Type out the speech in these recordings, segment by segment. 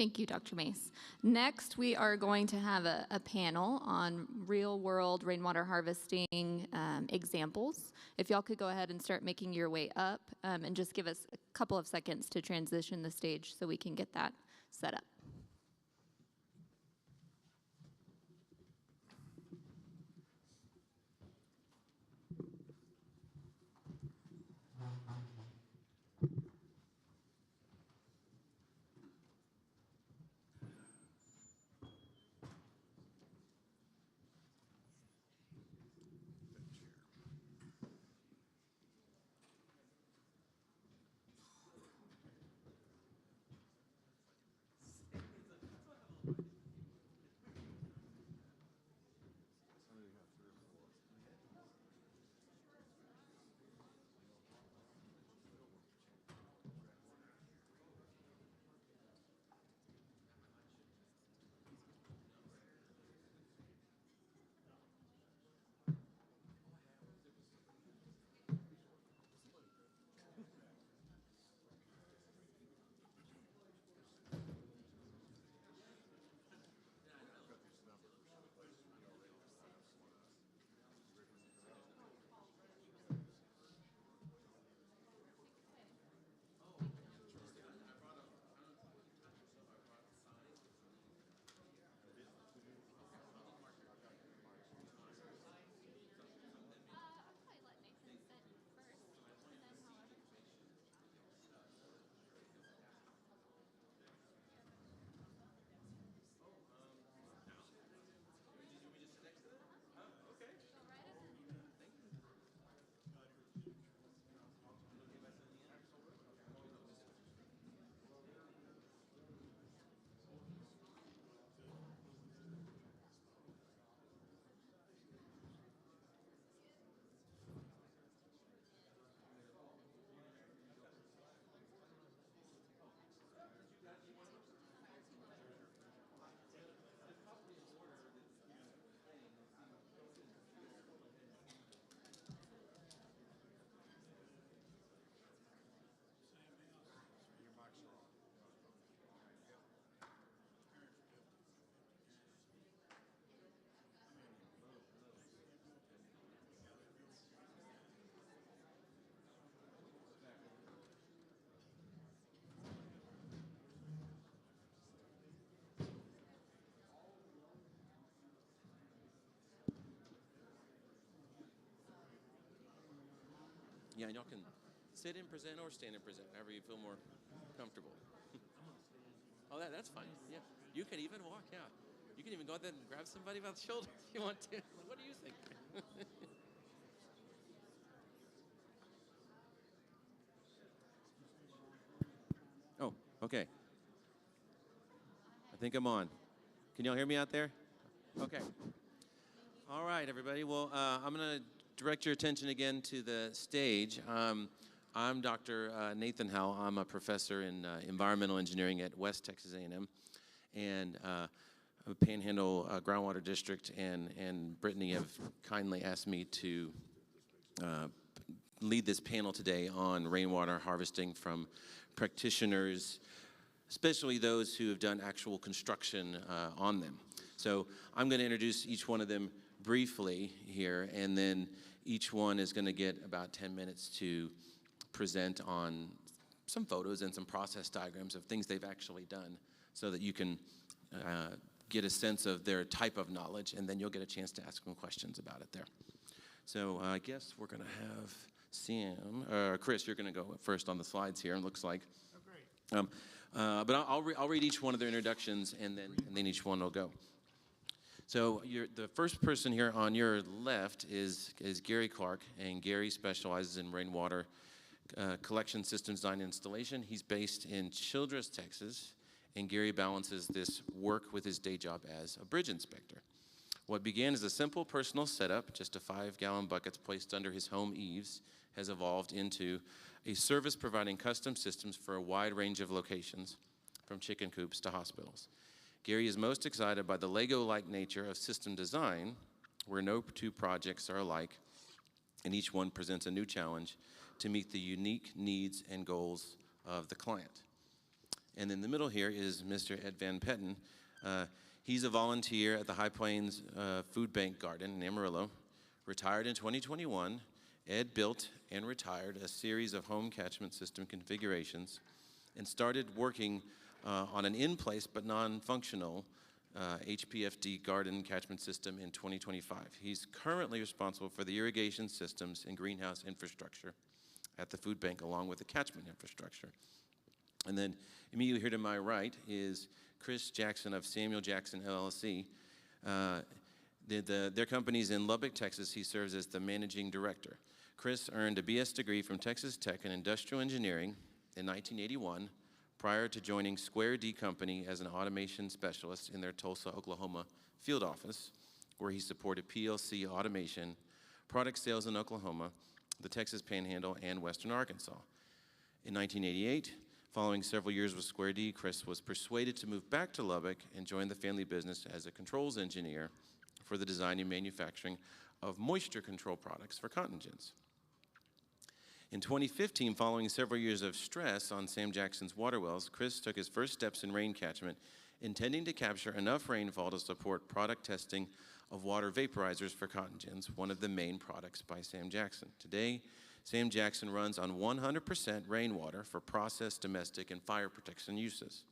Thank you, Dr. Mace. Next, we are going to have a panel on real-world rainwater harvesting examples. If y'all could go ahead and start making your way up and just give us a couple of seconds to transition the stage so we can get that set up. Yeah, and y'all can sit and present or stand and present, however you feel more comfortable. Oh, that's fine. Yeah, you can even walk. Yeah, you can even go out there and grab somebody by the shoulder if you want to. What do you think? Oh, okay. I think I'm on. Can y'all hear me out there? Okay. All right, everybody. Well, I'm going to direct your attention again to the stage. I'm Dr. Nathan Howell. I'm a professor in environmental engineering at West Texas A&M, and Panhandle Groundwater District and Brittany have kindly asked me to lead this panel today on rainwater harvesting from practitioners, especially those who have done actual construction on them. So I'm going to introduce each one of them briefly here, and then each one is going to get about 10 minutes to present on some photos and some process diagrams of things they've actually done so that you can get a sense of their type of knowledge, and then you'll get a chance to ask them questions about it there. So I guess we're going to have Sam, Chris, you're going to go first on the slides here, it looks like. Oh, great. But I'll read each one of their introductions, and then each one will go. So the first person here on your left is Gary Clark, and Gary specializes in rainwater collection system design and installation. He's based in Childress, Texas, and Gary balances this work with his day job as a bridge inspector. What began as a simple personal setup, just a 5-gallon buckets placed under his home eaves, has evolved into a service providing custom systems for a wide range of locations, from chicken coops to hospitals. Gary is most excited by the Lego-like nature of system design, where no two projects are alike, and each one presents a new challenge to meet the unique needs and goals of the client. And in the middle here is Mr. Ed Van Petten. He's a volunteer at the High Plains Food Bank Garden in Amarillo. Retired in 2021, Ed built and retired a series of home catchment system configurations and started working on an in-place but non-functional HPFD garden catchment system in 2025. He's currently responsible for the irrigation systems and greenhouse infrastructure at the food bank, along with the catchment infrastructure. And then immediately here to my right is Chris Jackson of Samuel Jackson LLC. Their company's in Lubbock, Texas. He serves as the managing director. Chris earned a BS degree from Texas Tech in industrial engineering in 1981, prior to joining Square D Company as an automation specialist in their Tulsa, Oklahoma field office, where he supported PLC automation, product sales in Oklahoma, the Texas Panhandle, and Western Arkansas. In 1988, following several years with Square D, Chris was persuaded to move back to Lubbock and join the family business as a controls engineer for the design and manufacturing of moisture control products for cotton gins. In 2015, following several years of stress on Sam Jackson's water wells, Chris took his first steps in rain catchment, intending to capture enough rainfall to support product testing of water vaporizers for cotton gins, one of the main products by Sam Jackson. Today, Sam Jackson runs on 100% rainwater for process, domestic, and fire protection uses.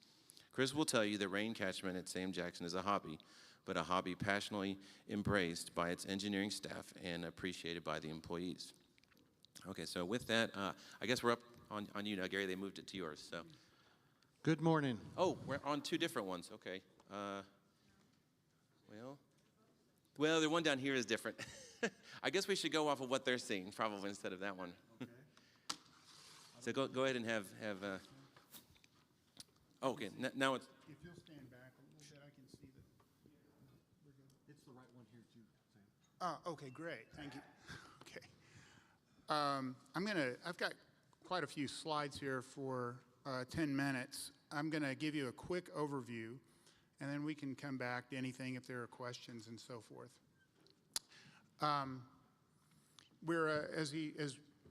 Chris will tell you that rain catchment at Sam Jackson is a hobby, but a hobby passionately embraced by its engineering staff and appreciated by the employees. Okay, so with that, I guess we're up on you now, Gary. They moved it to yours. So. Good morning. Oh, we're on two different ones. Okay. Well, the one down here is different. I guess we should go off of what they're seeing, probably, instead of that one. Okay. So go ahead and have. Oh, okay. Now it's. If you'll stand back a little bit, I can see that. We're good. It's the right one here too, Sam. Okay, great. Thank you. Okay. I've got quite a few slides here for 10 minutes. I'm going to give you a quick overview, and then we can come back to anything if there are questions and so forth. We're, as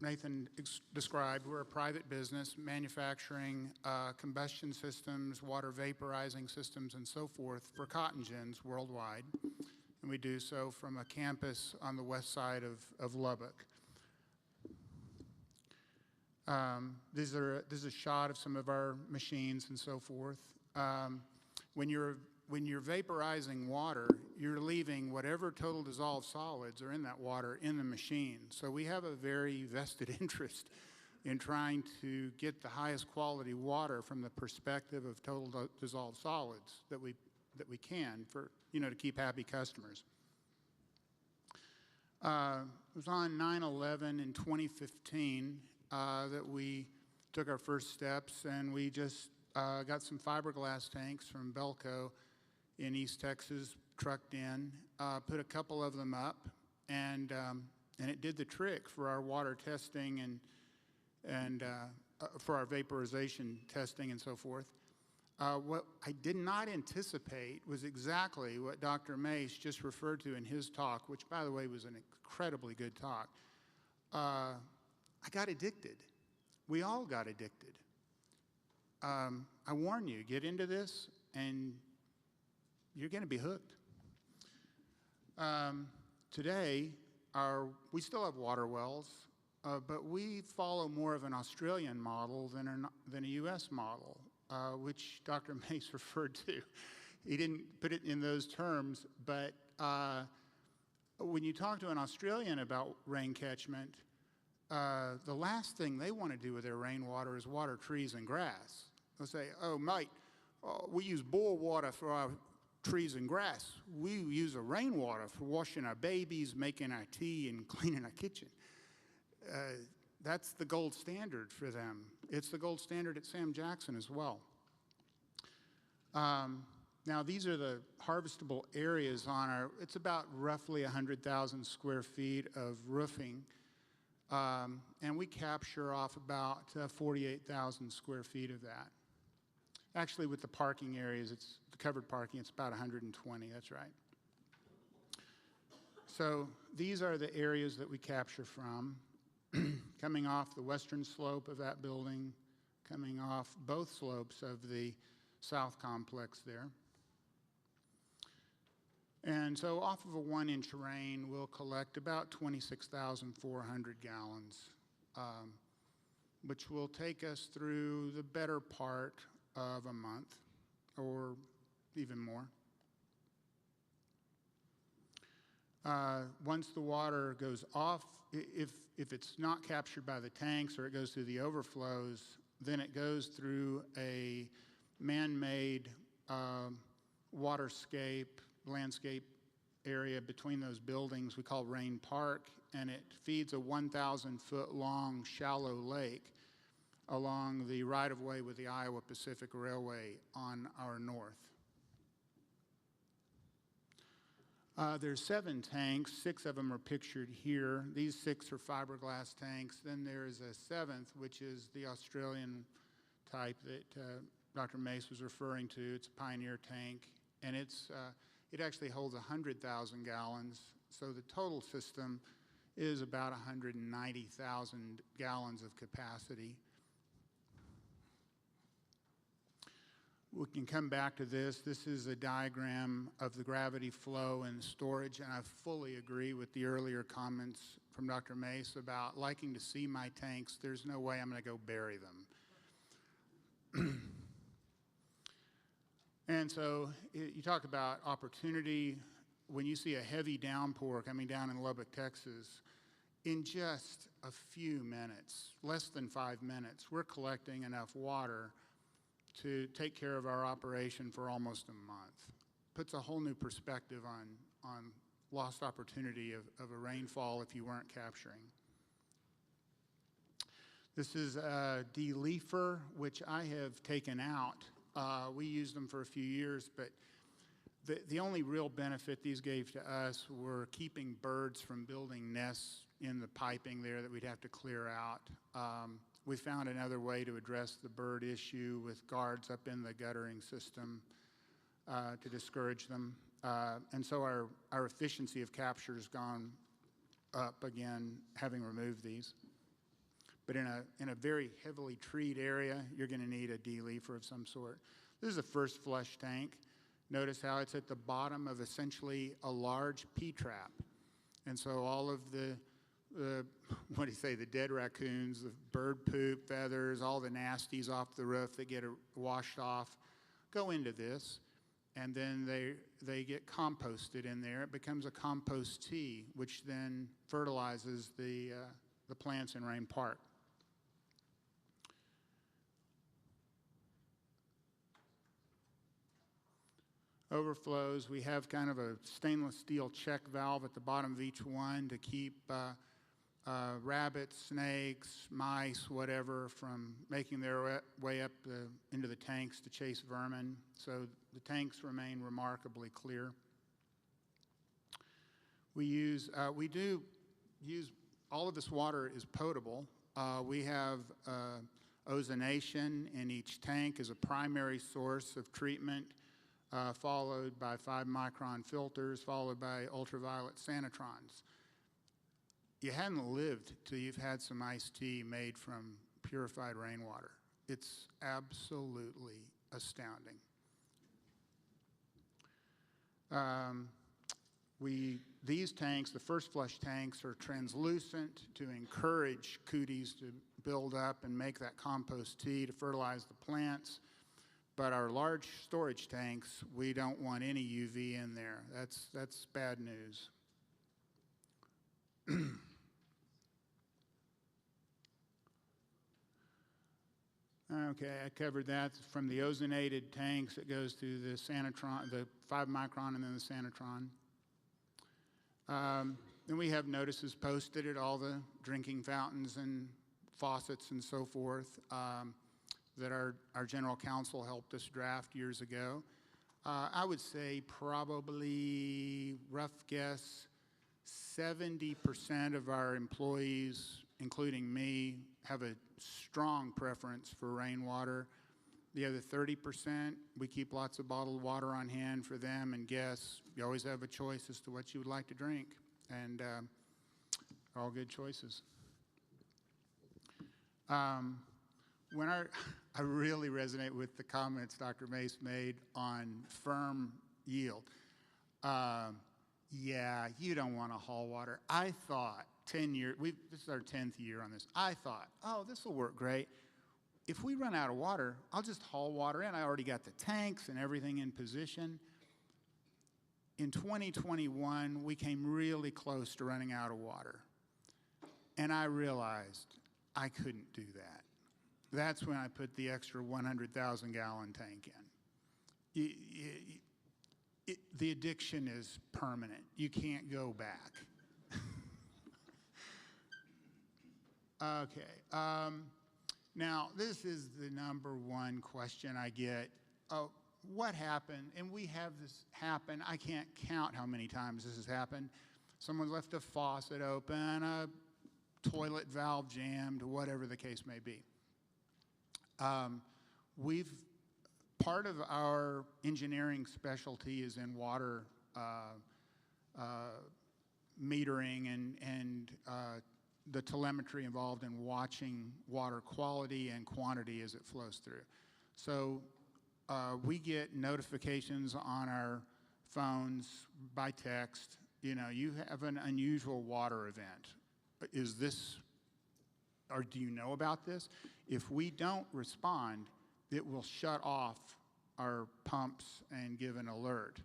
Nathan described, we're a private business manufacturing combustion systems, water vaporizing systems, and so forth for cotton gins worldwide. And we do so from a campus on the west side of Lubbock. This is a shot of some of our machines and so forth. When you're vaporizing water, you're leaving whatever total dissolved solids are in that water in the machine. So we have a very vested interest in trying to get the highest quality water from the perspective of total dissolved solids that we can for, to keep happy customers. It was on 9/11 in 2015 that we took our first steps, and we just got some fiberglass tanks from Belco in East Texas, trucked in, put a couple of them up, and it did the trick for our water testing and for our vaporization testing and so forth. What I did not anticipate was exactly what Dr. Mace just referred to in his talk, which, by the way, was an incredibly good talk. I got addicted. We all got addicted. I warn you, get into this and you're going to be hooked. Today, we still have water wells, but we follow more of an Australian model than a U.S. model, which Dr. Mace referred to. He didn't put it in those terms, but when you talk to an Australian about rain catchment, the last thing they want to do with their rainwater is water trees and grass. They'll say, oh, mate, we use bore water for our trees and grass. We use a rainwater for washing our babies, making our tea, and cleaning our kitchen. That's the gold standard for them. It's the gold standard at Sam Jackson as well. Now, these are the harvestable areas on it's about roughly 100,000 square feet of roofing. And we capture off about 48,000 square feet of that. Actually, with the parking areas, it's the covered parking, it's about 120, that's right. So these are the areas that we capture from, coming off the western slope of that building, coming off both slopes of the south complex there. And so off of a 1-inch rain, we'll collect about 26,400 gallons, which will take us through the better part of a month or even more. Once the water goes off, if it's not captured by the tanks or it goes through the overflows, then it goes through a man-made landscape area between those buildings we call Rain Park, and it feeds a 1,000-foot long shallow lake along the right-of-way with the Iowa Pacific Railway on our north. There's 7 tanks. 6 of them are pictured here. These 6 are fiberglass tanks. Then there is a 7th, which is the Australian type that Dr. Mace was referring to. It's a Pioneer tank, and it actually holds 100,000 gallons. So the total system is about 190,000 gallons of capacity. We can come back to this. This is a diagram of the gravity flow and storage, and I fully agree with the earlier comments from Dr. Mace about liking to see my tanks. There's no way I'm going to go bury them. And so you talk about opportunity. When you see a heavy downpour coming down in Lubbock, Texas, in just a few minutes, less than 5 minutes, we're collecting enough water to take care of our operation for almost a month. Puts a whole new perspective on lost opportunity of a rainfall if you weren't capturing. This is a de-leafer, which I have taken out. We used them for a few years, but the only real benefit these gave to us were keeping birds from building nests in the piping there that we'd have to clear out. We found another way to address the bird issue with guards up in the guttering system to discourage them. And so our efficiency of capture has gone up again, having removed these. But in a very heavily treed area, you're going to need a de-leafer of some sort. This is a first flush tank. Notice how it's at the bottom of essentially a large P-trap. And so all of the dead raccoons, the bird poop, feathers, all the nasties off the roof that get washed off go into this, and then they get composted in there. It becomes a compost tea, which then fertilizes the plants in Rain Park. Overflows, we have kind of a stainless steel check valve at the bottom of each one to keep rabbits, snakes, mice, whatever, from making their way up into the tanks to chase vermin. So the tanks remain remarkably clear. We do use, all of this water is potable. We have ozonation in each tank as a primary source of treatment, followed by 5-micron filters, followed by ultraviolet sanitrons. You hadn't lived till you've had some iced tea made from purified rainwater. It's absolutely astounding. These tanks, the first flush tanks, are translucent to encourage cooties to build up and make that compost tea to fertilize the plants. But our large storage tanks, we don't want any UV in there. That's bad news. Okay, I covered that. From the ozonated tanks, it goes to the sanitron, the 5-micron, and then the sanitron. Then we have notices posted at all the drinking fountains and faucets and so forth that our general counsel helped us draft years ago. I would say probably, rough guess, 70% of our employees, including me, have a strong preference for rainwater. The other 30%, we keep lots of bottled water on hand for them and guests. You always have a choice as to what you would like to drink, and all good choices. I really resonate with the comments Dr. Mace made on firm yield. Yeah, you don't want to haul water. I thought 10 years, this is our 10th year on this. I thought, oh, this will work great. If we run out of water, I'll just haul water in. I already got the tanks and everything in position. In 2021, we came really close to running out of water. And I realized I couldn't do that. That's when I put the extra 100,000 gallon tank in. The addiction is permanent. You can't go back. Okay. Now, this is the number one question I get. Oh, what happened? And we have this happen. I can't count how many times this has happened. Someone left a faucet open, a toilet valve jammed, whatever the case may be. Part of our engineering specialty is in water metering and the telemetry involved in watching water quality and quantity as it flows through. So we get notifications on our phones by text. You know, you have an unusual water event. Is this, or do you know about this? If we don't respond, it will shut off our pumps and give an alert.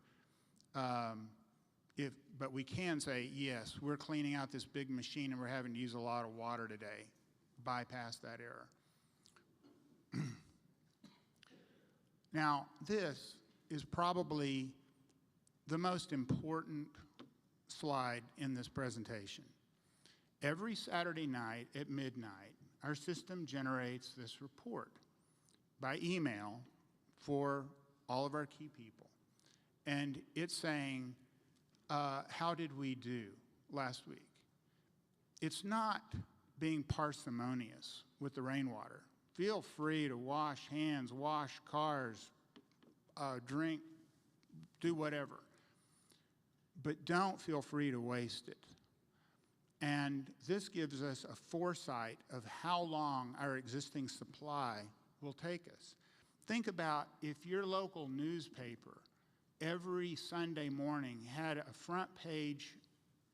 But we can say, yes, we're cleaning out this big machine and we're having to use a lot of water today. Bypass that error. Now, this is probably the most important slide in this presentation. Every Saturday night at midnight, our system generates this report by email for all of our key people. And it's saying, how did we do last week? It's not being parsimonious with the rainwater. Feel free to wash hands, wash cars, drink, do whatever. But don't feel free to waste it. And this gives us a foresight of how long our existing supply will take us. Think about if your local newspaper every Sunday morning had a front page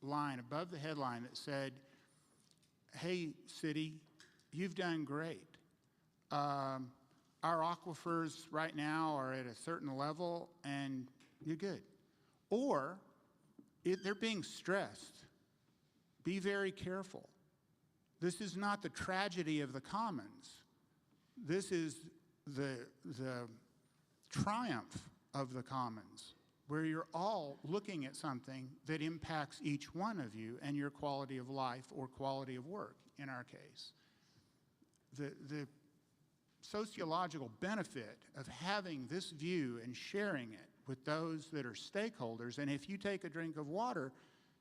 line above the headline that said, hey, city, you've done great. Our aquifers right now are at a certain level and you're good. Or they're being stressed. Be very careful. This is not the tragedy of the commons. This is the triumph of the commons, where you're all looking at something that impacts each one of you and your quality of life or quality of work, in our case. The sociological benefit of having this view and sharing it with those that are stakeholders, and if you take a drink of water,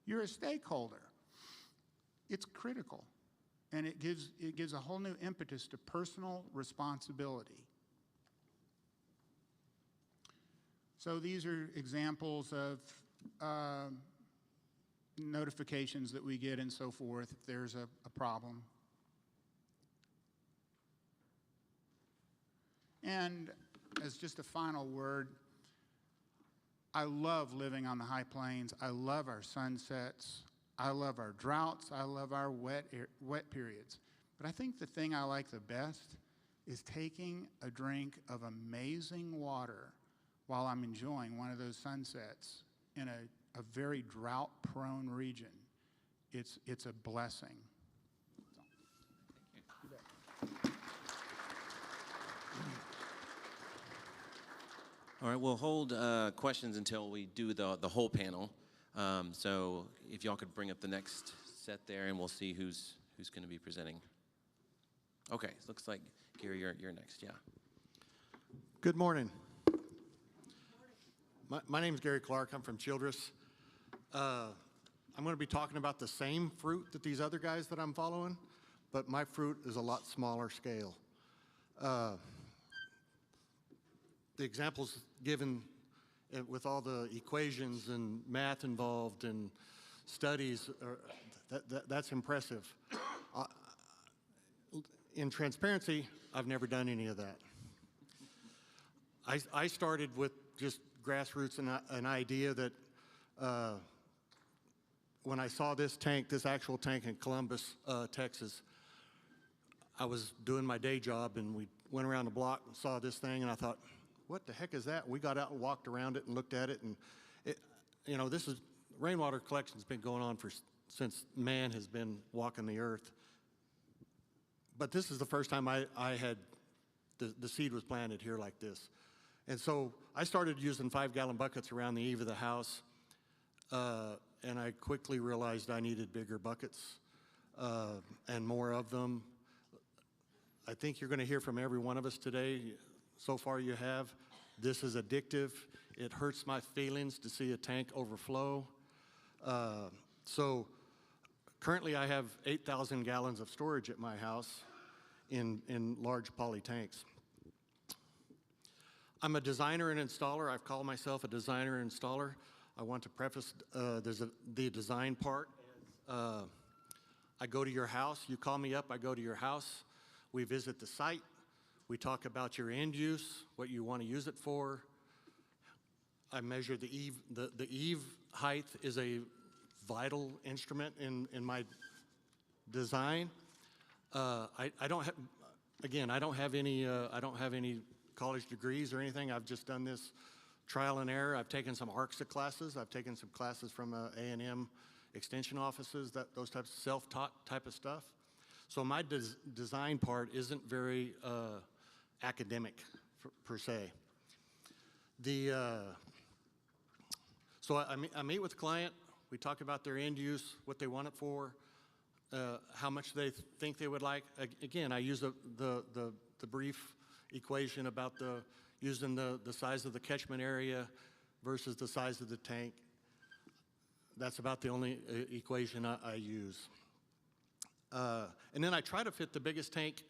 you're a stakeholder. It's critical, and it gives a whole new impetus to personal responsibility. So these are examples of notifications that we get and so forth if there's a problem. And as just a final word, I love living on the high plains. I love our sunsets. I love our droughts. I love our wet periods. But I think the thing I like the best is taking a drink of amazing water while I'm enjoying one of those sunsets in a very drought-prone region. It's a blessing. All right, we'll hold questions until we do the whole panel. So if y'all could bring up the next set there, and we'll see who's going to be presenting. Okay, looks like Gary, you're next. Yeah. Good morning. My name is Gary Clark. I'm from Childress. I'm going to be talking about the same fruit that these other guys that I'm following, but my fruit is a lot smaller scale. The examples given with all the equations and math involved and studies, that's impressive. in transparency, I've never done any of that. I started with just grassroots and an idea that when I saw this tank, this actual tank in Columbus, Texas, I was doing my day job and we went around the block and saw this thing and I thought, what the heck is that? We got out and walked around it and looked at it, and this is rainwater collection's been going on since man has been walking the earth. But this is the first time I had the seed was planted here like this. And so I started using 5-gallon buckets around the eave of the house, and I quickly realized I needed bigger buckets and more of them. I think you're going to hear from every one of us today. So far you have. This is addictive. It hurts my feelings to see a tank overflow. So currently I have 8,000 gallons of storage at my house in large poly tanks. I'm a designer and installer. I've called myself a designer and installer. I want to preface the design part. I go to your house. You call me up. I go to your house. We visit the site. We talk about your end use, what you want to use it for. I measure the eave. The eave height is a vital instrument in my design. I don't have, again, I don't have any college degrees or anything. I've just done this trial and error. I've taken some ARCSA classes. I've taken some classes from A&M extension offices, those types of self-taught type of stuff. So my design part isn't very academic per se. So I meet with the client. We talk about their end use, what they want it for, how much they think they would like. Again, I use the brief equation about using the size of the catchment area versus the size of the tank. That's about the only equation I use. And then I try to fit the biggest tank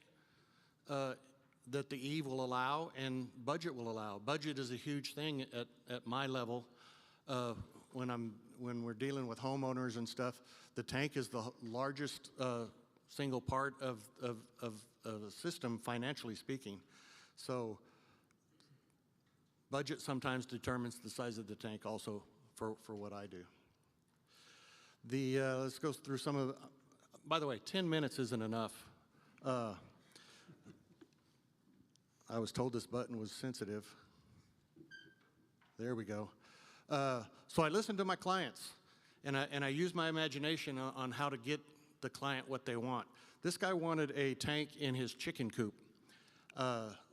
that the eave will allow and budget will allow. Budget is a huge thing at my level. When we're dealing with homeowners and stuff, the tank is the largest single part of the system, financially speaking. So budget sometimes determines the size of the tank also for what I do. Let's go through some of the, by the way, 10 minutes isn't enough. I was told this button was sensitive. There we go. So I listen to my clients, and I use my imagination on how to get the client what they want. This guy wanted a tank in his chicken coop.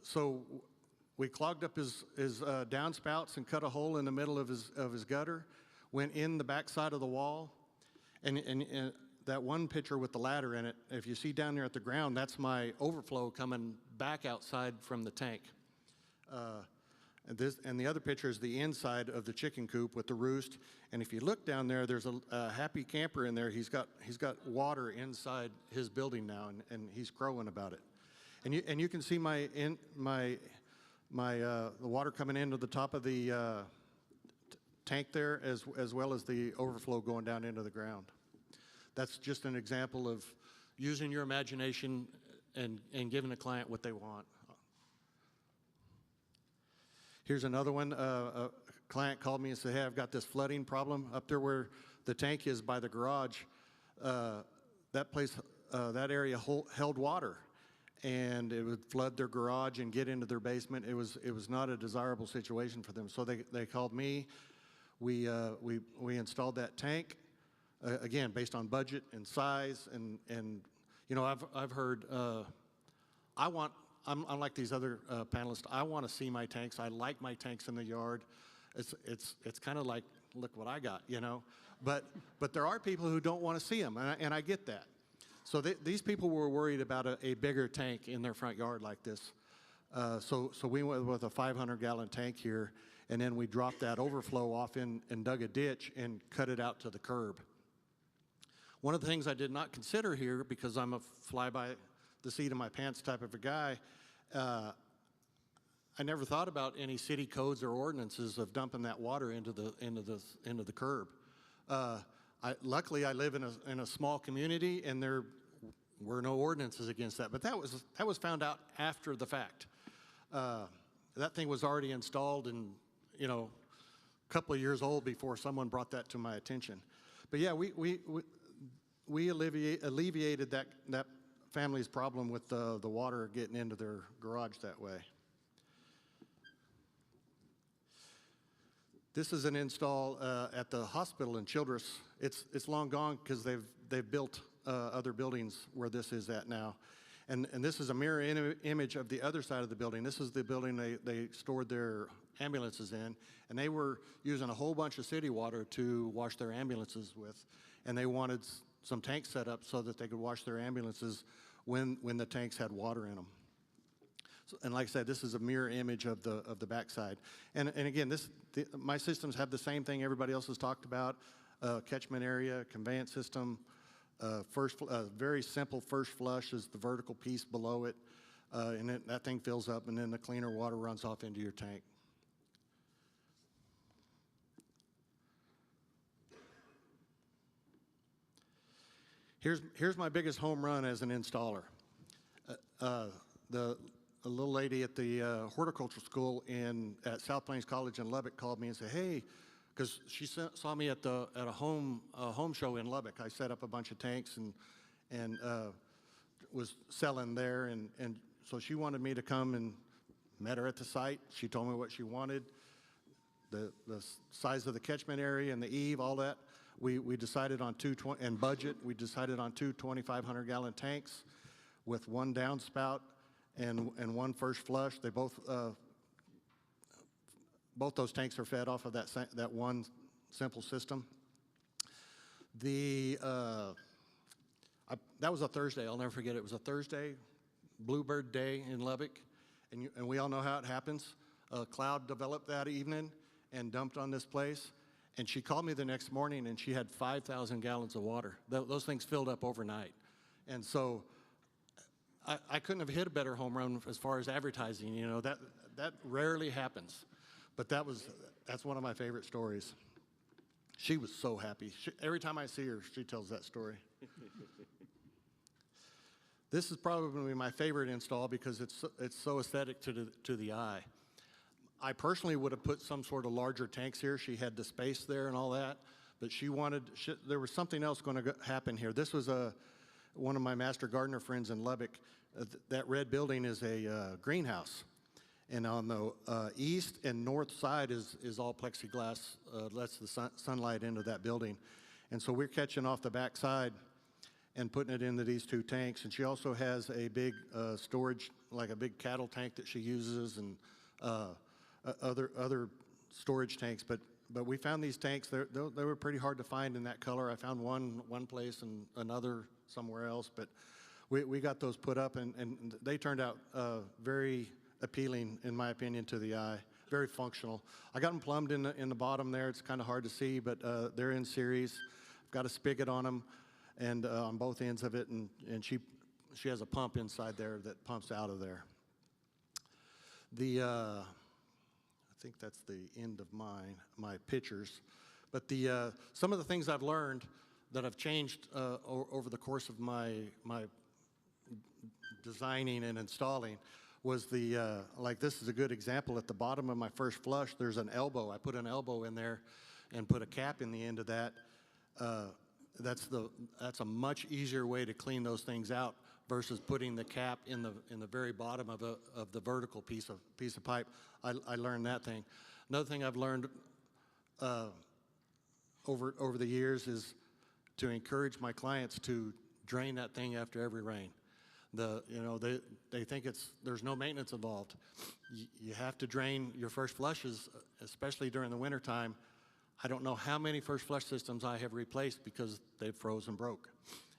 So we clogged up his downspouts and cut a hole in the middle of his gutter, went in the back side of the wall, and that one picture with the ladder in it, if you see down there at the ground, that's my overflow coming back outside from the tank. And the other picture is the inside of the chicken coop with the roost. And if you look down there, there's a happy camper in there. He's got water inside his building now, and he's crowing about it. And you can see the water coming into the top of the tank there, as well as the overflow going down into the ground. That's just an example of using your imagination and giving the client what they want. Here's another one. A client called me and said, hey, I've got this flooding problem up there where the tank is by the garage. That place, that area held water, and it would flood their garage and get into their basement. It was not a desirable situation for them. So they called me. We installed that tank, again, based on budget and size. And you know, I've heard, I'm like these other panelists. I want to see my tanks. I like my tanks in the yard. It's kind of like, look what I got, you know. But there are people who don't want to see them, and I get that. So these people were worried about a bigger tank in their front yard like this. So we went with a 500-gallon tank here, and then we dropped that overflow off and dug a ditch and cut it out to the curb. One of the things I did not consider here, because I'm a fly by the seat of my pants type of a guy, I never thought about any city codes or ordinances of dumping that water into the curb. Luckily, I live in a small community, and were no ordinances against that. But that was found out after the fact. That thing was already installed and, you know, a couple of years old before someone brought that to my attention. But yeah, we alleviated that family's problem with the water getting into their garage that way. This is an install at the hospital in Childress. It's long gone because they've built other buildings where this is at now. And this is a mirror image of the other side of the building. This is the building they stored their ambulances in, and they were using a whole bunch of city water to wash their ambulances with, and they wanted some tanks set up so that they could wash their ambulances when the tanks had water in them. So, and like I said, this is a mirror image of the backside. And again, my systems have the same thing everybody else has talked about: catchment area, conveyance system. Very simple first flush is the vertical piece below it, and that thing fills up, and then the cleaner water runs off into your tank. Here's my biggest home run as an installer. A little lady at the horticultural school at South Plains College in Lubbock called me and said, "Hey," because she saw me at a home show in Lubbock. I set up a bunch of tanks and was selling there, and so she wanted me to come, and met her at the site. She told me what she wanted, the size of the catchment area and the eave, all that. We decided on and budget. We decided on two 2,500-gallon tanks with one downspout and one first flush. They both those tanks are fed off of that one simple system. That was a Thursday. I'll never forget it. It was a Thursday, Bluebird Day in Lubbock, and we all know how it happens. A cloud developed that evening and dumped on this place. And she called me the next morning, and she had 5,000 gallons of water. Those things filled up overnight. And so I couldn't have hit a better home run as far as advertising. You know, that rarely happens. But that's one of my favorite stories. She was so happy. Every time I see her, she tells that story. This is probably my favorite install because it's so aesthetic to the eye. I personally would have put some sort of larger tanks here. She had the space there and all that, but there was something else going to happen here. This was one of my master gardener friends in Lubbock. That red building is a greenhouse, and on the east and north side is all plexiglass, lets the sunlight into that building. And so we're catching off the back side and putting it into these two tanks. And she also has a big storage, like a big cattle tank that she uses, and other storage tanks, but we found these tanks. They were pretty hard to find in that color. I found one place and another somewhere else, but we got those put up, and they turned out very appealing, in my opinion, to the eye. Very functional. I got them plumbed in the bottom there. It's kind of hard to see, but they're in series. I've got a spigot on them, and on both ends of it, and she has a pump inside there that pumps out of there. I think that's the end of my pictures. But some of the things I've learned that have changed over the course of my designing and installing was like this is a good example. At the bottom of my first flush, there's an elbow. I put an elbow in there and put a cap in the end of that. That's a much easier way to clean those things out versus putting the cap in the very bottom of the vertical piece of pipe. I learned that thing. Another thing I've learned over the years is to encourage my clients to drain that thing after every rain. They think there's no maintenance involved. You have to drain your first flushes, especially during the wintertime. I don't know how many first flush systems I have replaced because they froze and broke.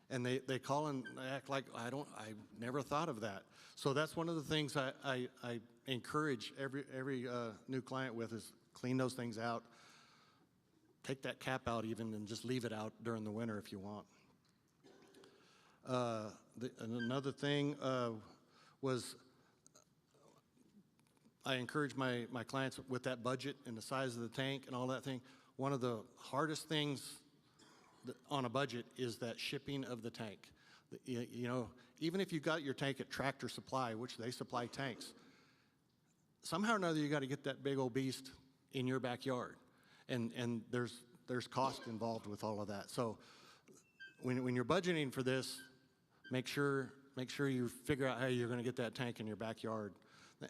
And they call and act like I never thought of that. So that's one of the things I encourage every new client with is clean those things out. Take that cap out even and just leave it out during the winter if you want. Another thing was I encourage my clients with that budget and the size of the tank and all that thing. One of the hardest things on a budget is that shipping of the tank. You know, even if you got your tank at Tractor Supply, which they supply tanks, somehow or another you got to get that big old beast in your backyard, and there's cost involved with all of that. So when you're budgeting for this, make sure you figure out how you're going to get that tank in your backyard.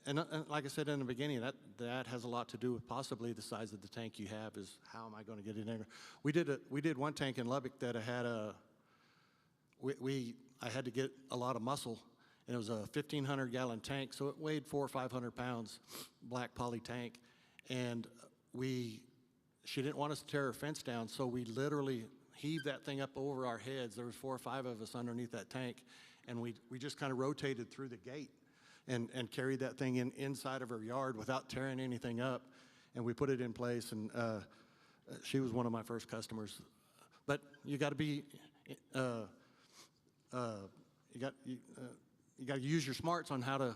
And like I said in the beginning, that has a lot to do with possibly the size of the tank you have. Is how am I going to get it in there? We did one tank in Lubbock that had I had to get a lot of muscle, and it was a 1,500 gallon tank, so it weighed 400 or 500 pounds, black poly tank, and she didn't want us to tear her fence down, so we literally heaved that thing up over our heads. There was 4 or 5 of us underneath that tank, and we just kind of rotated through the gate and carried that thing inside of her yard without tearing anything up, and we put it in place, and she was one of my first customers. But you got to be, you got to use your smarts on how to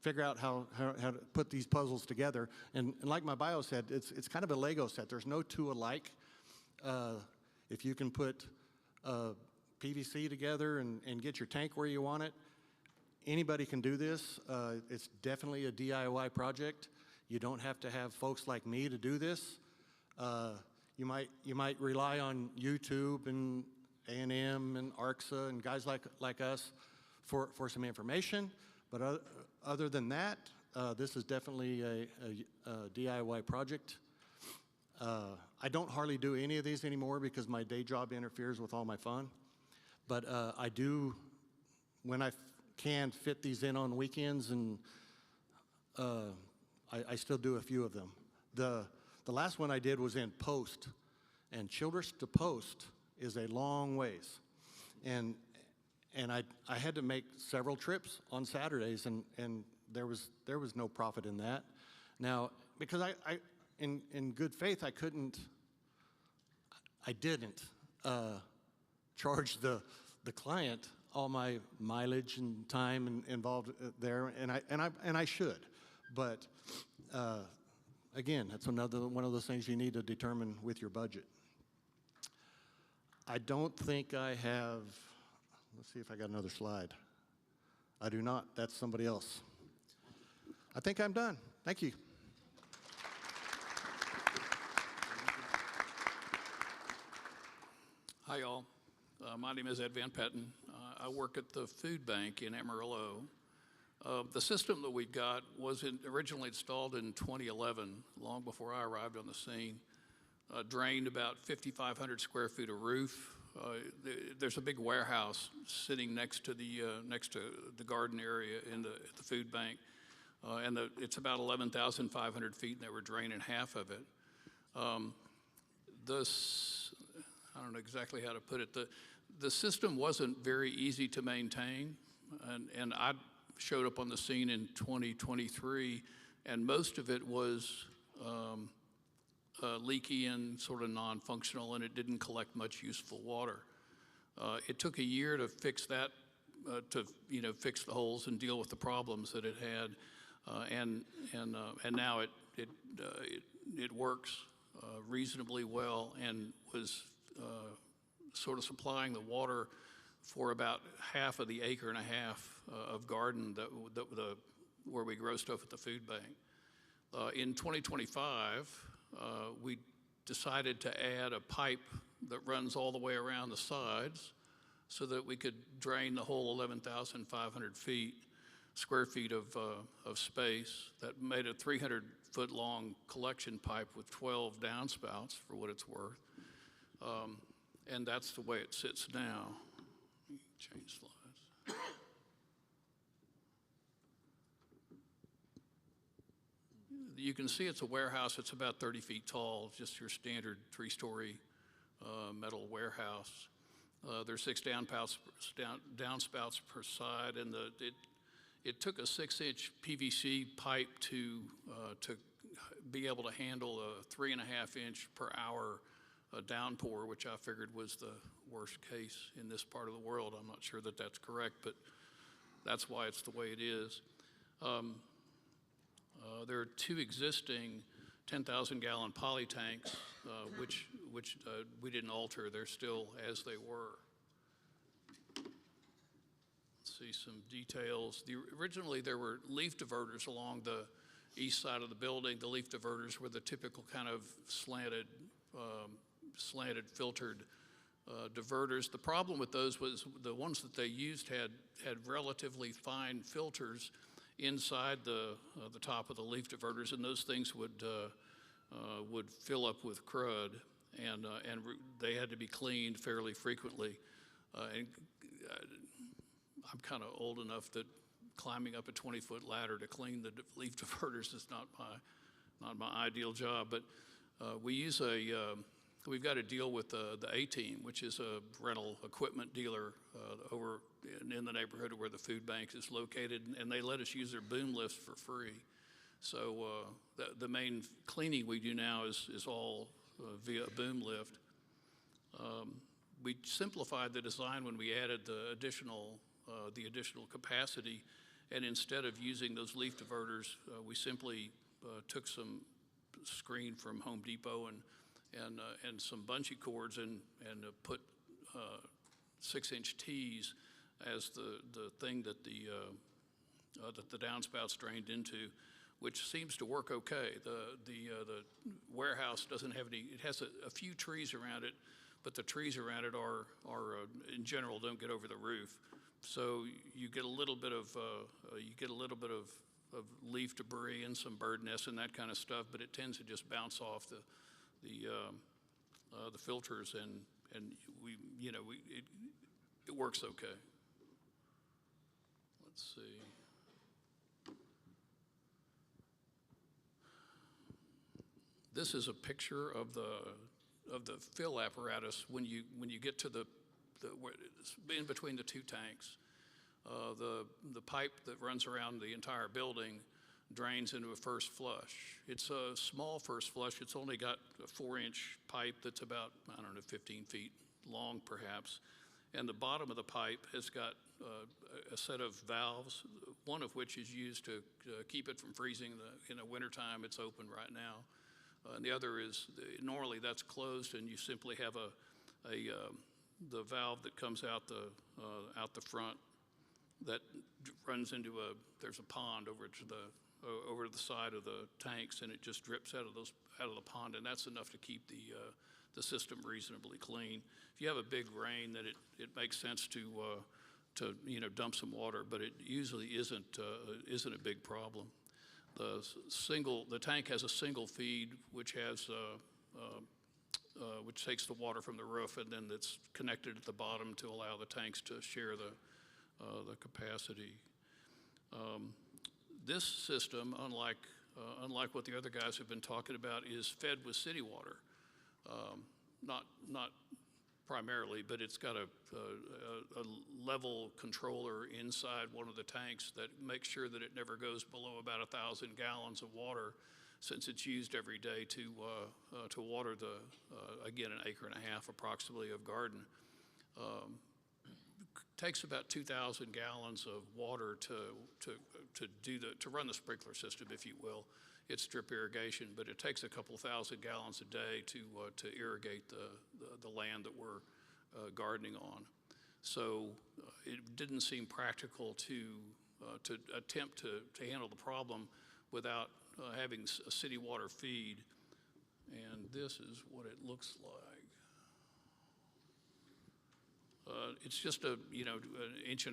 figure out how to put these puzzles together. And like my bio said, it's kind of a Lego set. There's no two alike. If you can put PVC together and get your tank where you want it, anybody can do this. It's definitely a DIY project. You don't have to have folks like me to do this. You might rely on YouTube and A&M and ARCSA and guys like us for some information, but other than that, this is definitely a DIY project. I don't hardly do any of these anymore because my day job interferes with all my fun, but I do, when I can, fit these in on weekends, and I still do a few of them. The last one I did was in Post, and Childress to Post is a long ways, and I had to make several trips on Saturdays, and there was no profit in that. Now, because in good faith, I didn't charge the client all my mileage and time involved there, and I should, but again, that's another one of those things you need to determine with your budget. I don't think I have. Let's see if I got another slide. I do not. That's somebody else. I think I'm done. Thank you. Hi, y'all. My name is Ed Van Petten. I work at the food bank in Amarillo. The system that we've got was originally installed in 2011, long before I arrived on the scene. Drained about 5,500 square feet of roof. There's a big warehouse sitting next to the garden area in the food bank, and it's about 11,500 feet, and they were draining half of it. I don't know exactly how to put it. The system wasn't very easy to maintain, and I showed up on the scene in 2023, and most of it was leaky and sort of non-functional, and it didn't collect much useful water. It took a year to fix that, to fix the holes and deal with the problems that it had, and now it works reasonably well, and was sort of supplying the water for about half of the acre and a half of garden where we grow stuff at the food bank. In 2025, we decided to add a pipe that runs all the way around the sides so that we could drain the whole 11,500 square feet of space. That made a 300-foot long collection pipe with 12 downspouts, for what it's worth. And that's the way it sits now. Let me change slides. You can see it's a warehouse. It's about 30 feet tall, just your standard 3-story metal warehouse. There's 6 downspouts per side, and it took a 6-inch PVC pipe to be able to handle a 3.5-inch per hour downpour, which I figured was the worst case in this part of the world. I'm not sure that that's correct, but that's why it's the way it is. There are 2 existing 10,000-gallon poly tanks, which we didn't alter. They're still as they were. see some details. Originally, there were leaf diverters along the east side of the building. The leaf diverters were the typical kind of slanted filtered diverters. The problem with those was the ones that they used had relatively fine filters inside the top of the leaf diverters, and those things would fill up with crud, and they had to be cleaned fairly frequently. And I'm kind of old enough that climbing up a 20-foot ladder to clean the leaf diverters is not my ideal job. But we've got a deal with the A-Team, which is a rental equipment dealer over in the neighborhood where the food bank is located, and they let us use their boom lifts for free. So the main cleaning we do now is all via a boom lift. We simplified the design when we added the additional capacity, and instead of using those leaf diverters, we simply took some screen from Home Depot and some bungee cords and put 6-inch tees as the thing that the downspouts drained into, which seems to work okay. The warehouse doesn't have any. It has a few trees around it, but the trees around it are in general don't get over the roof. So you get a little bit of leaf debris and some bird nests and that kind of stuff, but it tends to just bounce off the filters, and it works okay. Let's see. This is a picture of the fill apparatus when you get to where it's in between the two tanks. The pipe that runs around the entire building drains into a first flush. It's a small first flush. It's only got a 4-inch pipe that's about, 15 feet long perhaps. And the bottom of the pipe has got a set of valves, one of which is used to keep it from freezing in the wintertime. It's open right now. And the other is, normally that's closed, and you simply have the valve that comes out the front that runs into there's a pond over to the side of the tanks, and it just drips out of the pond, and that's enough to keep the system reasonably clean. If you have a big rain, then it makes sense to dump some water, but it usually isn't a big problem. The tank has a single feed, which takes the water from the roof, and then it's connected at the bottom to allow the tanks to share the capacity. This system, unlike what the other guys have been talking about, is fed with city water. Not primarily, but it's got a level controller inside one of the tanks that makes sure that it never goes below about 1,000 gallons of water, since it's used every day to water again, 1.5 acres approximately of garden. Takes about 2,000 gallons of water to run the sprinkler system, if you will. It's drip irrigation, but it takes a couple thousand gallons a day to irrigate the land that we're gardening on. So it didn't seem practical to attempt to handle the problem without having a city water feed. And this is what it looks like. It's just an 1.5 inch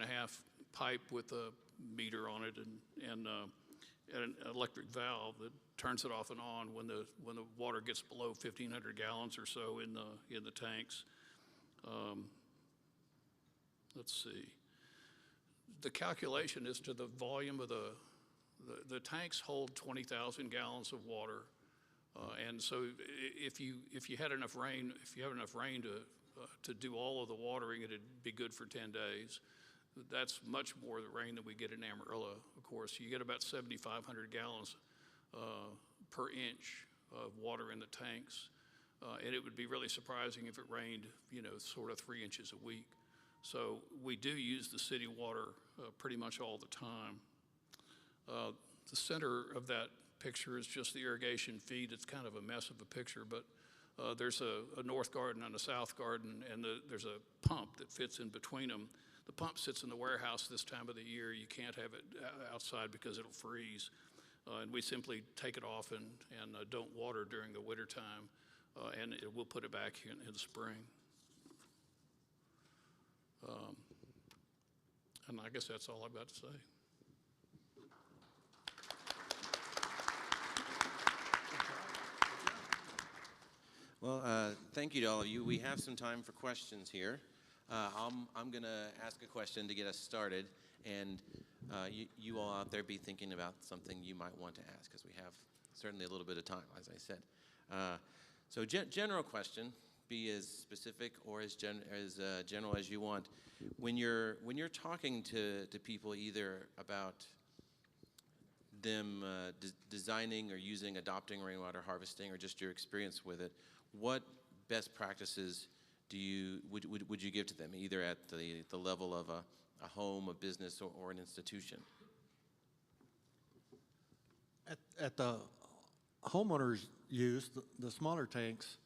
pipe with a meter on it and an electric valve that turns it off and on when the water gets below 1,500 gallons or so in the tanks. Let's see. The calculation is to the volume of the tanks hold 20,000 gallons of water, and so if you had enough rain, to do all of the watering, it'd be good for 10 days. That's much more the rain than we get in Amarillo, of course. You get about 7,500 gallons per inch of water in the tanks. And it would be really surprising if it rained, sort of 3 inches a week. So we do use the city water pretty much all the time. The center of that picture is just the irrigation feed. It's kind of a mess of a picture, but there's a north garden and a south garden, and there's a pump that fits in between them. The pump sits in the warehouse this time of the year. You can't have it outside because it'll freeze. And we simply take it off and don't water during the winter time, and we'll put it back in the spring. And I guess that's all I've got to say. Well, thank you to all of you. We have some time for questions here. I'm going to ask a question to get us started, and you all out there be thinking about something you might want to ask, because we have certainly a little bit of time, as I said. So general question, be as specific or as general as you want. When you're talking to people either about them designing or adopting rainwater harvesting, or just your experience with it, what best practices would you give to them, either at the level of a home, a business, or an institution? At the homeowners' use, the smaller tanks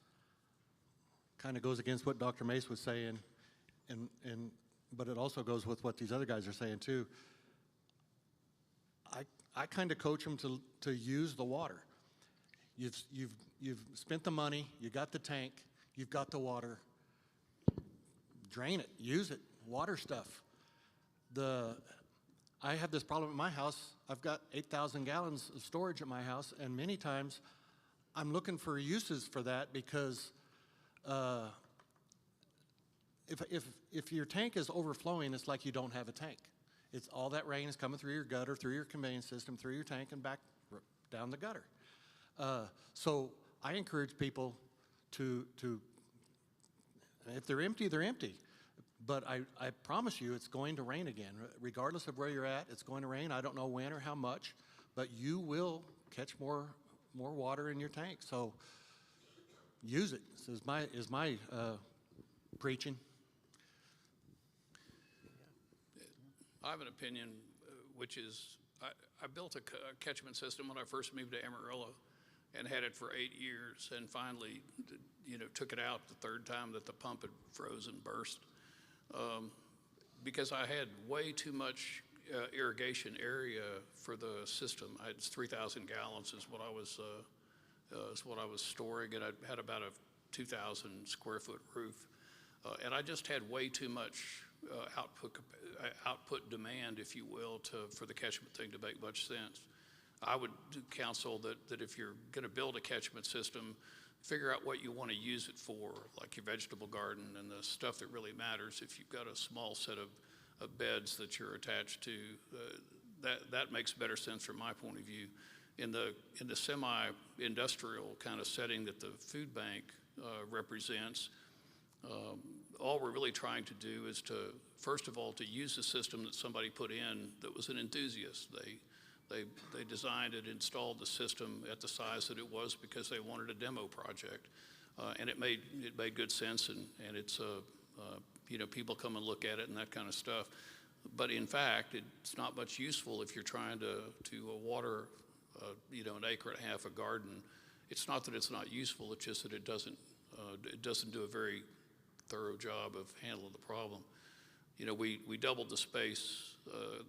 kind of goes against what Dr. Mace was saying, but it also goes with what these other guys are saying too. I kind of coach them to use the water. You've spent the money, you got the tank, you've got the water. Drain it, use it, water stuff. I have this problem at my house. I've got 8,000 gallons of storage at my house, and many times I'm looking for uses for that, because if your tank is overflowing, it's like you don't have a tank. It's all that rain is coming through your gutter, through your conveyance system, through your tank, and back down the gutter. So I encourage people to if they're empty, they're empty. But I promise you it's going to rain again. Regardless of where you're at, it's going to rain. I don't know when or how much, but you will catch more water in your tank. So use it, is my preaching. I have an opinion, which is I built a catchment system when I first moved to Amarillo, and had it for 8 years, and finally, took it out the third time that the pump had froze and burst, because I had way too much irrigation area for the system. I had 3,000 gallons is what I was storing, and I had about a 2,000 square foot roof, and I just had way too much output demand, if you will, for the catchment thing to make much sense. I would counsel that if you're going to build a catchment system, figure out what you want to use it for, like your vegetable garden and the stuff that really matters. If you've got a small set of beds that you're attached to, that makes better sense from my point of view. In the semi-industrial kind of setting that the food bank represents, all we're really trying to do is first of all, to use the system that somebody put in that was an enthusiast. They designed it, installed the system at the size that it was because they wanted a demo project, and it made good sense, and it's people come and look at it and that kind of stuff. But in fact, it's not much useful if you're trying to water an acre and a half of garden. It's not that it's not useful; it's just that it doesn't do a very thorough job of handling the problem. We doubled the space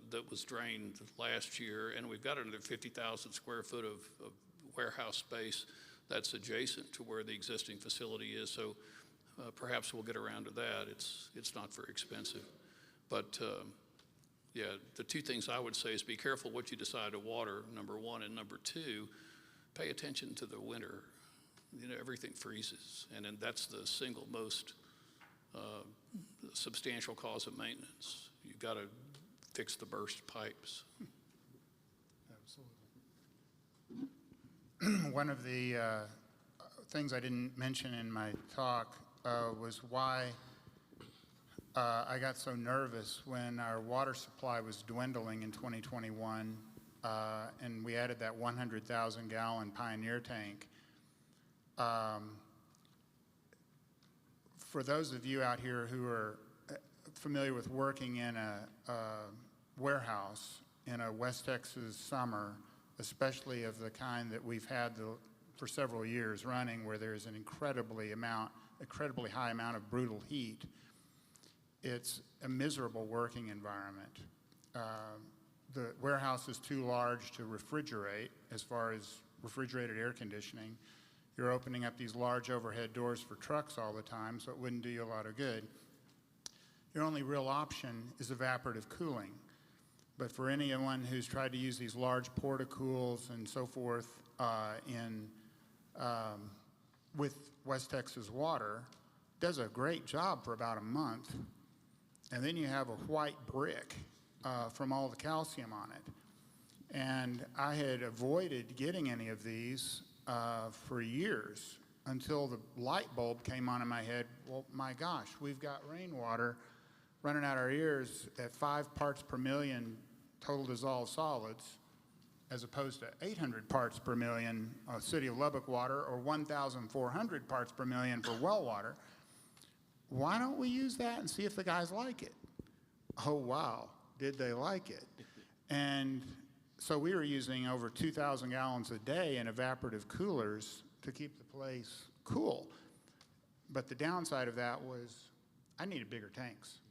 that was drained last year, and we've got another 50,000 square foot of warehouse space that's adjacent to where the existing facility is. So perhaps we'll get around to that. It's not very expensive. But yeah, the two things I would say is be careful what you decide to water, number one, and number two, pay attention to the winter. Everything freezes, and then that's the single most substantial cause of maintenance. You've got to fix the burst pipes. Absolutely. One of the things I didn't mention in my talk was why I got so nervous when our water supply was dwindling in 2021, and we added that 100,000 gallon Pioneer tank. For those of you out here who are familiar with working in a warehouse in a West Texas summer, especially of the kind that we've had for several years running, where there's an incredibly high amount of brutal heat, it's a miserable working environment. The warehouse is too large to refrigerate as far as refrigerated air conditioning. You're opening up these large overhead doors for trucks all the time, so it wouldn't do you a lot of good. Your only real option is evaporative cooling. But for anyone who's tried to use these large porta-cools and so forth with West Texas Water, does a great job for about a month. And then you have a white brick from all the calcium on it. And I had avoided getting any of these for years until the light bulb came on in my head. Well, my gosh, we've got rainwater running out our ears at 5 parts per million total dissolved solids, as opposed to 800 parts per million City of Lubbock water or 1,400 parts per million for well water. Why don't we use that and see if the guys like it? Oh, wow, did they like it? And so we were using over 2,000 gallons a day in evaporative coolers to keep the place cool. But the downside of that was I needed bigger tanks.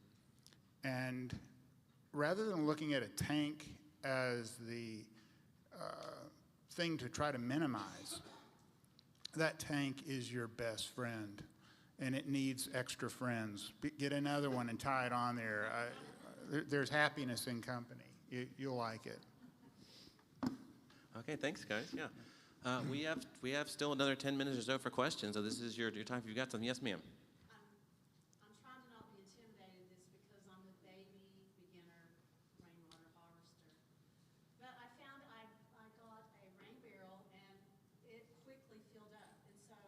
And rather than looking at a tank as the thing to try to minimize, that tank is your best friend, and it needs extra friends. Get another one and tie it on there. There's happiness in company. You'll like it. Okay, thanks, guys. Yeah, we have still another 10 minutes or so for questions. So this is your time if you've got something. Yes, ma'am. I'm trying to not be intimidated this because I'm a baby beginner rainwater harvester. But I found I got a rain barrel and it quickly filled up. And so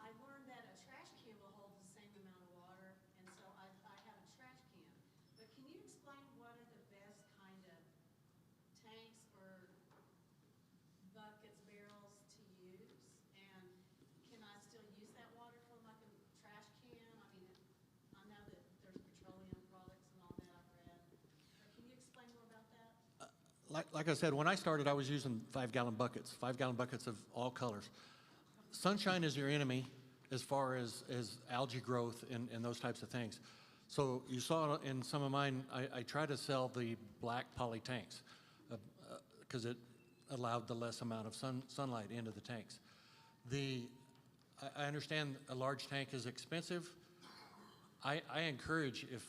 I learned that a trash can will hold the same amount of water. And so I have a trash can. But can you explain what are the best kind of tanks or buckets, barrels to use? And can I still use that water from like a trash can? I mean, I know that there's petroleum products and all that I've read. But can you explain more about that? Like I said, when I started, I was using 5-gallon buckets, 5-gallon buckets of all colors. Sunshine is your enemy as far as algae growth and those types of things. So you saw in some of mine, I try to sell the black poly tanks because it allowed the less amount of sunlight into the tanks. I understand a large tank is expensive. I encourage, if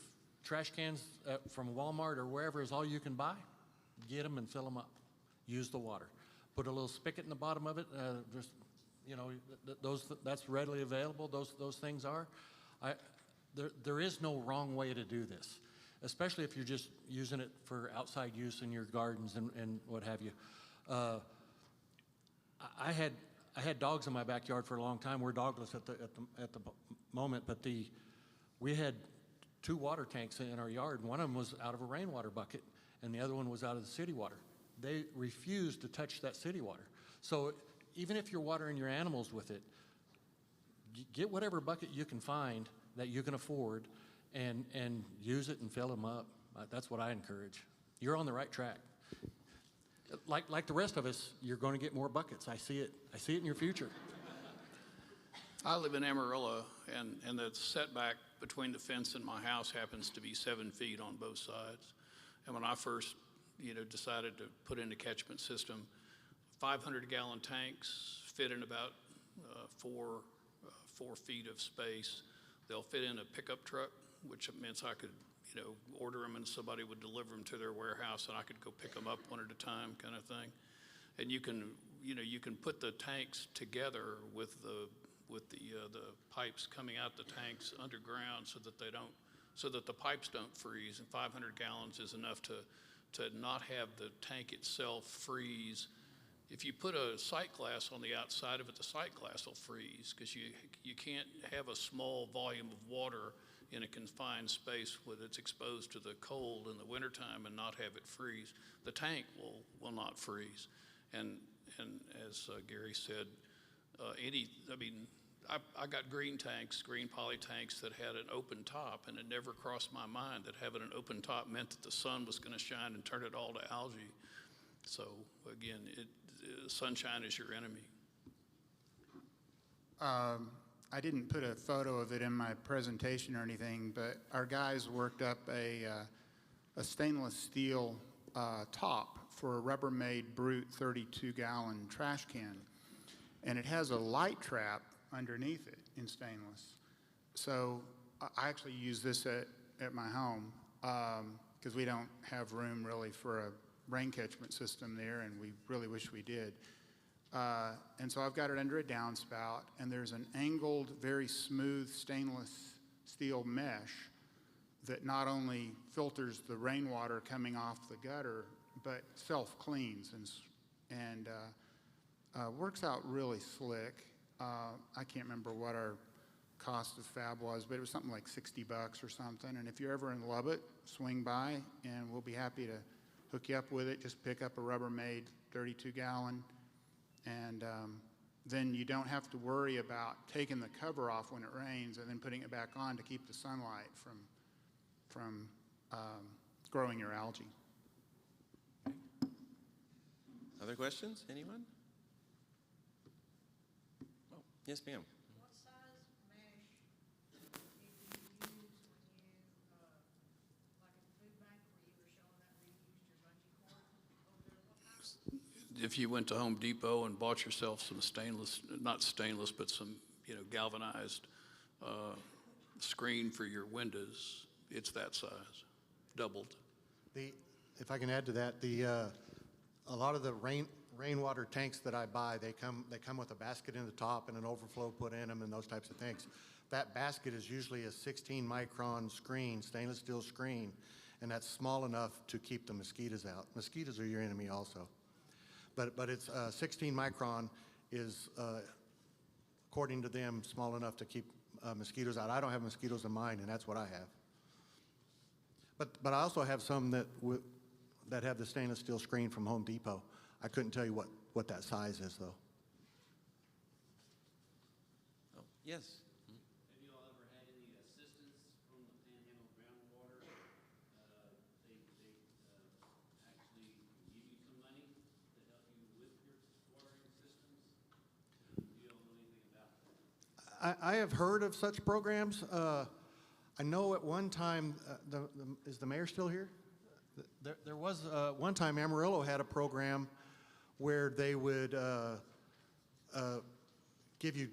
trash cans from Walmart or wherever is all you can buy, get them and fill them up. Use the water. Put a little spigot in the bottom of it. Just, you know, that's readily available. Those things are. There is no wrong way to do this, especially if you're just using it for outside use in your gardens and what have you. I had dogs in my backyard for a long time. We're dogless at the moment, but we had 2 water tanks in our yard. One of them was out of a rainwater bucket, and the other one was out of the city water. They refused to touch that city water. So even if you're watering your animals with it, get whatever bucket you can find that you can afford and use it and fill them up. That's what I encourage. You're on the right track. Like the rest of us, you're going to get more buckets. I see it in your future. I live in Amarillo, and the setback between the fence and my house happens to be 7 feet on both sides. And when I first, decided to put in a catchment system, 500-gallon tanks fit in about 4 feet of space. They'll fit in a pickup truck, which means I could, order them and somebody would deliver them to their warehouse and I could go pick them up one at a time, kind of thing. And you can put the tanks together with the pipes coming out the tanks underground so that the pipes don't freeze. And 500 gallons is enough to not have the tank itself freeze. If you put a sight glass on the outside of it, the sight glass will freeze because you can't have a small volume of water in a confined space where it's exposed to the cold in the wintertime and not have it freeze. The tank will not freeze. And as Gary said, I got green poly tanks that had an open top, and it never crossed my mind that having an open top meant that the sun was going to shine and turn it all to algae. So again, sunshine is your enemy. I didn't put a photo of it in my presentation or anything, but our guys worked up a stainless steel top for a Rubbermaid Brute 32-gallon trash can. And it has a light trap underneath it in stainless. So I actually use this at my home because we don't have room really for a rain catchment system there, and we really wish we did. And so I've got it under a downspout, and there's an angled, very smooth stainless steel mesh that not only filters the rainwater coming off the gutter, but self-cleans and works out really slick. I can't remember what our cost of fab was, but it was something like $60 or something. And if you're ever in Lubbock, swing by, and we'll be happy to hook you up with it. Just pick up a Rubbermaid 32-gallon, and then you don't have to worry about taking the cover off when it rains and then putting it back on to keep the sunlight from growing your algae. Other questions? Anyone? Oh, yes, ma'am. What size mesh did you use when you, like at the food bank where you were showing that where you used your bungee cord over there? What kind of If you went to Home Depot and bought yourself some stainless, not stainless, but some, galvanized screen for your windows, it's that size, doubled. If I can add to that, a lot of the rainwater tanks that I buy, they come with a basket in the top and an overflow put in them and those types of things. That basket is usually a 16-micron screen, stainless steel screen, and that's small enough to keep the mosquitoes out. Mosquitoes are your enemy also. But it's 16 micron is, according to them, small enough to keep mosquitoes out. I don't have mosquitoes in mine, and that's what I have. But I also have some that have the stainless steel screen from Home Depot. I couldn't tell you what that size is, though. Oh, yes. Have you all ever had any assistance from the Panhandle groundwater? They actually give you some money to help you with your watering systems? Do you all know anything about that? I have heard of such programs. I know at one time, is the mayor still here? There was one time Amarillo had a program where they would give you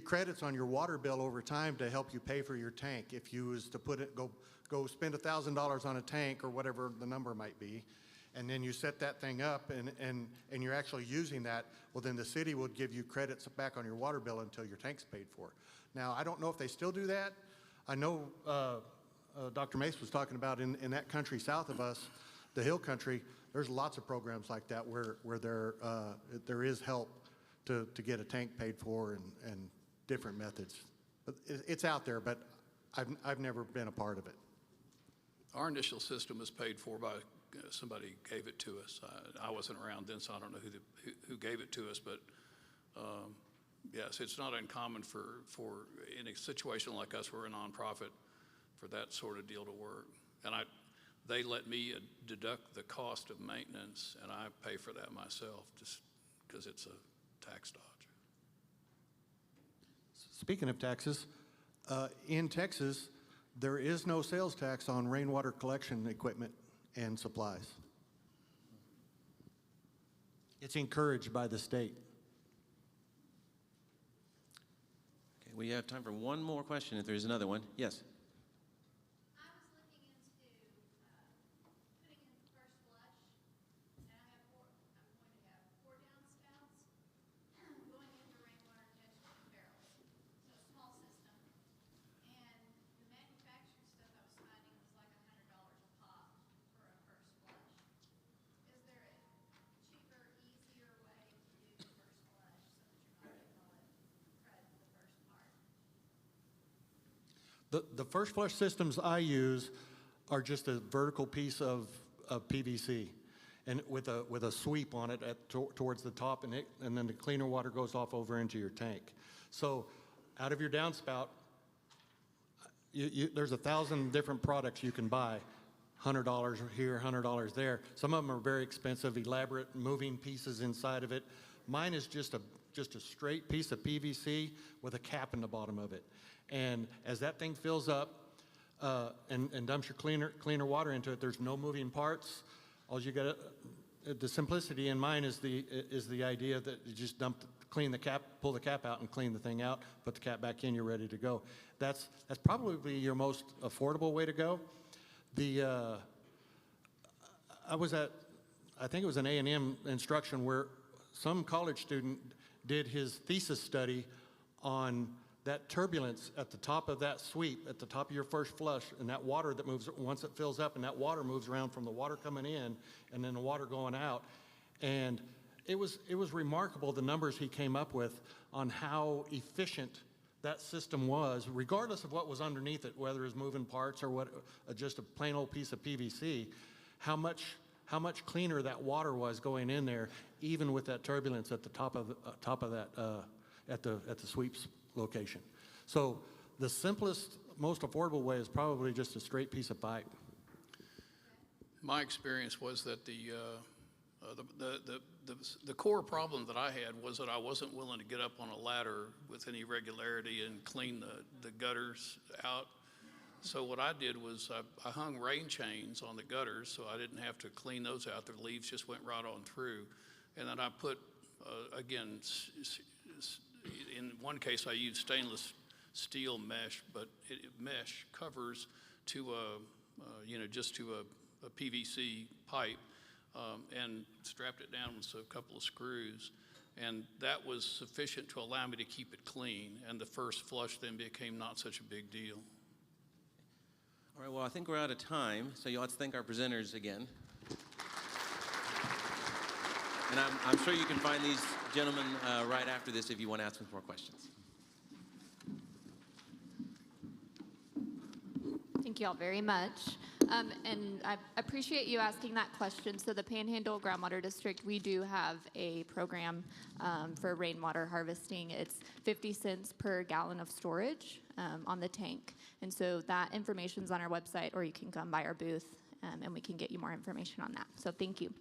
credits on your water bill over time to help you pay for your tank. If you was to go spend $1,000 on a tank or whatever the number might be, and then you set that thing up and you're actually using that, well then the city would give you credits back on your water bill until your tank's paid for. Now I don't know if they still do that. I know Dr. Mace was talking about in that country south of us, the hill country, there's lots of programs like that where there is help to get a tank paid for and different methods. But it's out there, but I've never been a part of it. Our initial system was paid for by somebody gave it to us. I wasn't around then, so I don't know who gave it to us, but yes, it's not uncommon for in a situation like us, we're a nonprofit, for that sort of deal to work. And they let me deduct the cost of maintenance, and I pay for that myself just because it's a tax dodge. Speaking of taxes, in Texas, there is no sales tax on rainwater collection equipment and supplies. It's encouraged by the state. Okay, we have time for one more question if there's another one. Yes. I was looking into putting in the first flush, and I'm going to have 4 downspouts going into rainwater catchment barrels. So a small system. And the manufactured stuff I was finding was like $100 a pop for a first flush. Is there a cheaper, easier way to do the first flush so that you're not getting all that crud for the first part? The first flush systems I use are just a vertical piece of PVC, and with a sweep on it towards the top, and then the cleaner water goes off over into your tank. So, out of your downspout, there's 1,000 different products you can buy. $100 here, $100 there. Some of them are very expensive, elaborate moving pieces inside of it. Mine is just a straight piece of PVC with a cap in the bottom of it. And as that thing fills up and dumps your cleaner water into it, there's no moving parts. All you got, the simplicity in mine is the idea that you just clean the cap, pull the cap out and clean the thing out, put the cap back in, you're ready to go. That's probably your most affordable way to go. I think it was an A&M instruction where some college student did his thesis study on that turbulence at the top of that sweep, at the top of your first flush, and that water that moves, once it fills up, and that water moves around from the water coming in and then the water going out. And it was remarkable, the numbers he came up with on how efficient that system was, regardless of what was underneath it, whether it was moving parts or what, just a plain old piece of PVC, how much cleaner that water was going in there, even with that turbulence at the top of that at the sweeps location. So the simplest, most affordable way is probably just a straight piece of pipe. My experience was that the core problem that I had was that I wasn't willing to get up on a ladder with any regularity and clean the gutters out. So what I did was I hung rain chains on the gutters so I didn't have to clean those out. The leaves just went right on through. And then I put, again, in one case I used stainless steel mesh, but mesh covers to just to a PVC pipe, and strapped it down with a couple of screws. And that was sufficient to allow me to keep it clean. And the first flush then became not such a big deal. All right, well, I think we're out of time, so you'll have to thank our presenters again. And I'm sure you can find these gentlemen right after this if you want to ask them more questions. Thank you all very much. And I appreciate you asking that question. So the Panhandle Groundwater District, we do have a program for rainwater harvesting. It's 50 cents per gallon of storage on the tank. And so that information's on our website, or you can come by our booth and we can get you more information on that. So thank you.